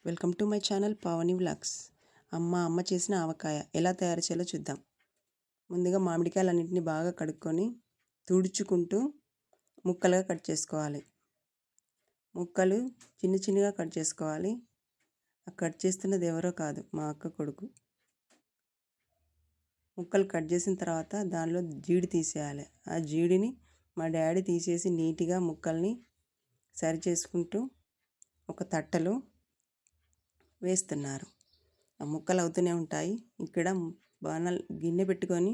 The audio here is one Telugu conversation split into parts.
Welcome to my channel Pavani vlogs. అమ్మ చేసిన ఆవకాయ ఎలా తయారు చేయాలో చూద్దాం. ముందుగా మామిడికాయలన్నింటినీ బాగా కడుక్కొని తుడుచుకుంటూ ముక్కలుగా కట్ చేసుకోవాలి. ముక్కలు చిన్నగా కట్ చేసుకోవాలి. ఆ కట్ చేస్తున్నది ఎవరో కాదు, మా అక్క కొడుకు. ముక్కలు కట్ చేసిన తర్వాత దానిలో జీడి తీసేయాలి. ఆ జీడిని మా డాడీ తీసేసి నీట్గా ముక్కల్ని సరి చేసుకుంటూ ఒక తట్టలో వేస్తున్నారు. ఆ ముక్కలు అవుతూనే ఉంటాయి. ఇక్కడ గిన్నె పెట్టుకొని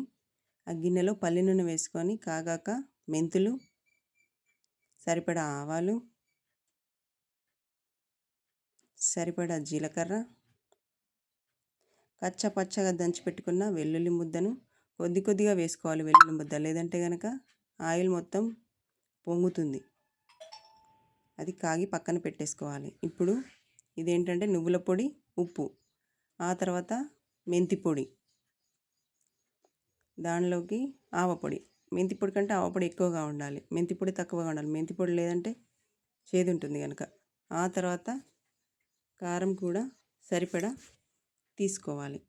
ఆ గిన్నెలో పల్లి నూనె వేసుకొని కాగాక మెంతులు, సరిపడా ఆవాలు, సరిపడా జీలకర్ర, పచ్చగా దంచి పెట్టుకున్న వెల్లుల్లి ముద్దను కొద్దిగా వేసుకోవాలి. వెల్లుల్లి ముద్ద లేదంటే కనుక ఆయిల్ మొత్తం పొంగుతుంది. అది కాగి పక్కన పెట్టేసుకోవాలి. ఇప్పుడు ఇదేంటంటే నువ్వుల పొడి, ఉప్పు, ఆ తర్వాత మెంతి పొడి, దానిలోకి ఆవపొడి. మెంతి పొడి కంటే ఆవపొడి ఎక్కువగా ఉండాలి, మెంతి పొడి తక్కువగా ఉండాలి. మెంతి పొడి లేదంటే చేదు ఉంటుంది కనుక. ఆ తర్వాత కారం కూడా సరిపడా తీసుకోవాలి.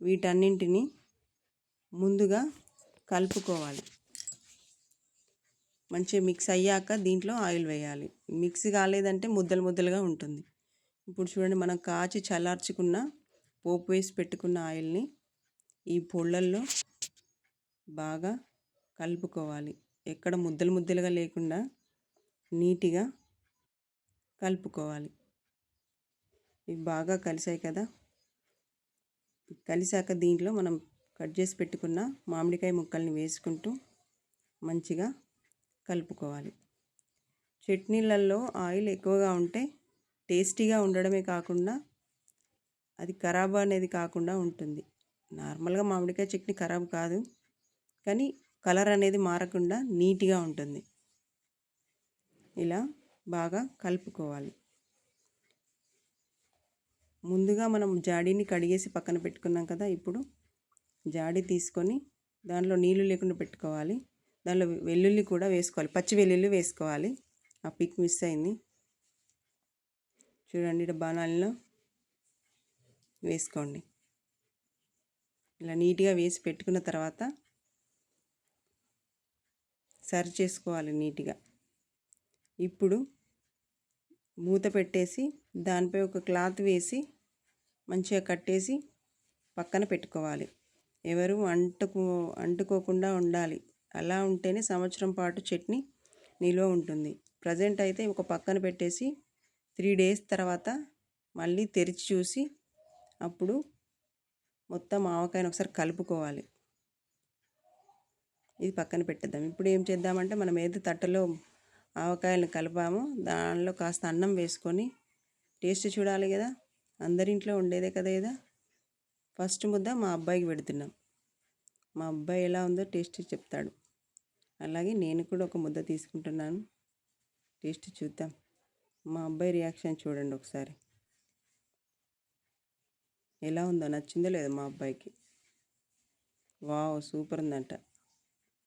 వీటన్నింటినీ ముందుగా కలుపుకోవాలి. మంచిగా మిక్స్ అయ్యాక దీంట్లో ఆయిల్ వేయాలి. మిక్స్ కాలేదంటే ముద్దలుగా ఉంటుంది. ఇప్పుడు చూడండి, మనం కాచి చల్లార్చుకున్న పోపు వేసి పెట్టుకున్న ఆయిల్ని ఈ పొళ్ళల్లో బాగా కలుపుకోవాలి. ఎక్కడ ముద్దలుగా లేకుండా నీట్గా కలుపుకోవాలి. ఇవి బాగా కలిసాయి కదా. కలిసాక దీంట్లో మనం కట్ చేసి పెట్టుకున్న మామిడికాయ ముక్కల్ని వేసుకుంటూ మంచిగా కలుపుకోవాలి. చట్నీలలో ఆయిల్ ఎక్కువగా ఉంటే టేస్టీగా ఉండడమే కాకుండా అది ఖరాబ్ అనేది కాకుండా ఉంటుంది. నార్మల్గా మామిడికాయ చట్నీ ఖరాబ్ కాదు, కానీ కలర్ అనేది మారకుండా నీట్గా ఉంటుంది. ఇలా బాగా కలుపుకోవాలి. ముందుగా మనం జాడీని కడిగేసి పక్కన పెట్టుకున్నాం కదా. ఇప్పుడు జాడీ తీసుకొని దాంట్లో నీళ్ళు లేకుండా పెట్టుకోవాలి. దానిలో వెల్లుల్లి కూడా వేసుకోవాలి, పచ్చి వెల్లుల్లి వేసుకోవాలి. ఆ పిక్ మిస్ అయింది. చూడండి, ఇక్కడ బాణాలలో వేసుకోండి. ఇలా నీట్గా వేసి పెట్టుకున్న తర్వాత సర్వ్ చేసుకోవాలి నీట్గా. ఇప్పుడు మూత పెట్టేసి దానిపై ఒక క్లాత్ వేసి మంచిగా కట్టేసి పక్కన పెట్టుకోవాలి. ఎవరు అంటుకోకుండా ఉండాలి. అలా ఉంటేనే సంవత్సరం పాటు చట్నీ నిల్వ ఉంటుంది. ప్రజెంట్ అయితే ఒక పక్కన పెట్టేసి 3 days తర్వాత మళ్ళీ తెరిచి చూసి అప్పుడు మొత్తం ఆవకాయను ఒకసారి కలుపుకోవాలి. ఇది పక్కన పెట్టేద్దాం. ఇప్పుడు ఏం చేద్దామంటే మనం ఏదో తట్టలో ఆవకాయలను కలిపామో దానిలో కాస్త అన్నం వేసుకొని టేస్ట్ చూడాలి కదా. అందరింట్లో ఉండేదే కదా ఇదా. ఫస్ట్ ముద్ద మా అబ్బాయికి పెడుతున్నాం. మా అబ్బాయి ఎలా ఉందో టేస్ట్ చెప్తాడు. అలాగే నేను కూడా ఒక ముద్ద తీసుకుంటున్నాను. టేస్ట్ చూద్దాం. మా అబ్బాయి రియాక్షన్ చూడండి ఒకసారి. ఎలా ఉందో, నచ్చిందో లేదో మా అబ్బాయికి. వావ్, సూపర్ ఉందంట.